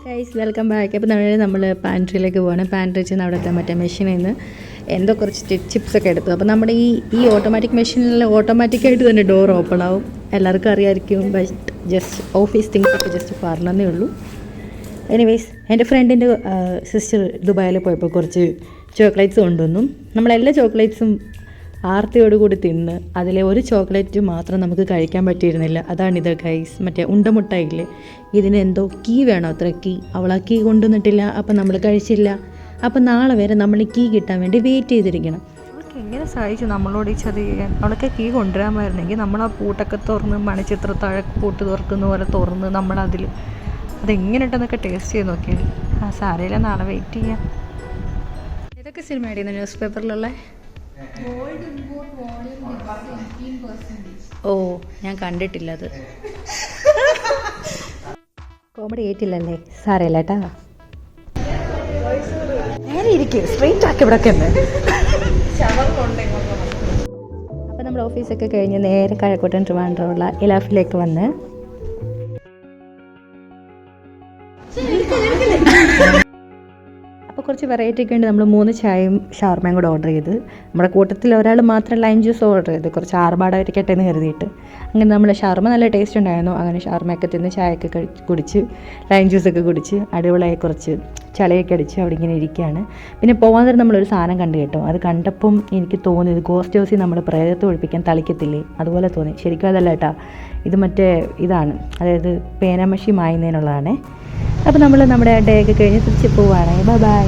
Guys welcome back. അപ്പോൾ നമ്മൾ പാൻട്രിയിലേക്ക് പോകണം. പാൻട്രി വെച്ച് അവിടുത്തെ മറ്റേ മെഷീനിൽ നിന്ന് എന്തോ കുറച്ച് ചിപ്സൊക്കെ എടുത്തു. അപ്പോൾ നമ്മുടെ ഈ ഓട്ടോമാറ്റിക് മെഷീനിൽ ഓട്ടോമാറ്റിക്കായിട്ട് തന്നെ ഡോർ ഓപ്പൺ ആവും. എല്ലാവർക്കും അറിയാമായിരിക്കും. ബട്ട് ജസ്റ്റ് ഓഫീസ് തിങ്സൊക്കെ ജസ്റ്റ് പറഞ്ഞതേ ഉള്ളൂ. എനിവേയ്സ് എൻ്റെ ഫ്രണ്ടിൻ്റെ സിസ്റ്റർ ദുബായിൽ പോയപ്പോൾ കുറച്ച് ചോക്ലേറ്റ്സ് കൊണ്ടുവന്നു. നമ്മളെല്ലാ ചോക്ലേറ്റ്സും ആർത്തിയോടുകൂടി തിന്ന് അതിലെ ഒരു ചോക്ലേറ്റ് മാത്രം നമുക്ക് കഴിക്കാൻ പറ്റിയിരുന്നില്ല. അതാണിത് ഗൈസ്, മറ്റേ ഉണ്ടമുട്ടായില്ലേ, ഇതിന് എന്തോ കീ വേണം അത്ര. കീ അവൾ ആ കീ കൊണ്ടുവന്നിട്ടില്ല. അപ്പം നമ്മൾ കഴിച്ചില്ല. അപ്പം നാളെ വരെ നമ്മൾ കീ കിട്ടാൻ വേണ്ടി വെയിറ്റ് ചെയ്തിരിക്കണം. അവൾക്ക് എങ്ങനെ സാധിച്ചു നമ്മളോട് ഈ ചതി ചെയ്യാൻ? അവൾക്ക് കീ കൊണ്ടുവരാമായിരുന്നെങ്കിൽ നമ്മൾ ആ പൂട്ടൊക്കെ തുറന്ന് മണിച്ചിത്ര താഴെ പൂട്ട് തുറക്കുന്ന പോലെ തുറന്ന് നമ്മളതിൽ അതെങ്ങനെ ഉണ്ടെന്നൊക്കെ ടേസ്റ്റ് ചെയ്ത് നോക്കിയാൽ. സാരയില്ല, നാളെ വെയിറ്റ് ചെയ്യാം. ഇതൊക്കെ സിനിമ ആയിരുന്നു ന്യൂസ് പേപ്പറിലുള്ള. ഓ, ഞാൻ കണ്ടിട്ടില്ല അത്. കോമഡി കേട്ടില്ലല്ലേ? സാരമില്ല കേട്ടാ. നേരെ ഇരിക്കും, സ്ട്രെയിറ്റ് ആക്കി ഇവിടെ. അപ്പം നമ്മൾ ഓഫീസൊക്കെ കഴിഞ്ഞ് നേരെ കഴക്കൂട്ടൻ ട്രിവാൻഡ്രമുള്ള ഇലാഫിലേക്ക് വന്ന് അപ്പോൾ കുറച്ച് വെറൈറ്റി ഒക്കെ ഉണ്ട്. നമ്മൾ 3 ചായയും ഷവർമയും കൂടെ ഓർഡർ ചെയ്ത്, നമ്മുടെ കൂട്ടത്തിൽ ഒരാൾ മാത്രം ലൈം ജ്യൂസ് ഓർഡർ ചെയ്ത് കുറച്ച് ആർഭാടമായിരിക്കട്ടെ എന്ന് കരുതിയിട്ട്. അങ്ങനെ നമ്മൾ ഷവർമ നല്ല ടേസ്റ്റ് ഉണ്ടായിരുന്നു. അങ്ങനെ ഷവർമയൊക്കെ തിന്ന് ചായയൊക്കെ കുടിച്ച് ലൈം ജ്യൂസൊക്കെ കുടിച്ച് അടിപൊളിയായി കുറച്ച് ചളിയൊക്കെ അടിച്ച് അവിടെ ഇങ്ങനെ ഇരിക്കുകയാണ്. പിന്നെ പോകാൻ നേരം നമ്മളൊരു സാധനം കണ്ടു കേട്ടോ. അത് കണ്ടപ്പം എനിക്ക് തോന്നിയത് ഗോസ്റ്റ് ഹൗസിൽ നമ്മൾ പ്രേതത്തെ ഒഴിപ്പിക്കാൻ തളിക്കത്തില്ലേ, അതുപോലെ തോന്നി. ശരിക്കും അതല്ല കേട്ടോ, ഇത് മറ്റേ ഇതാണ്, അതായത് പേനമഷി മായുന്നതിനുള്ളതാണ്. അപ്പോൾ നമ്മൾ നമ്മുടെ ഡേ ഒക്കെ കഴിഞ്ഞ് തിരിച്ച് പോവുകയാണ്. Bye bye.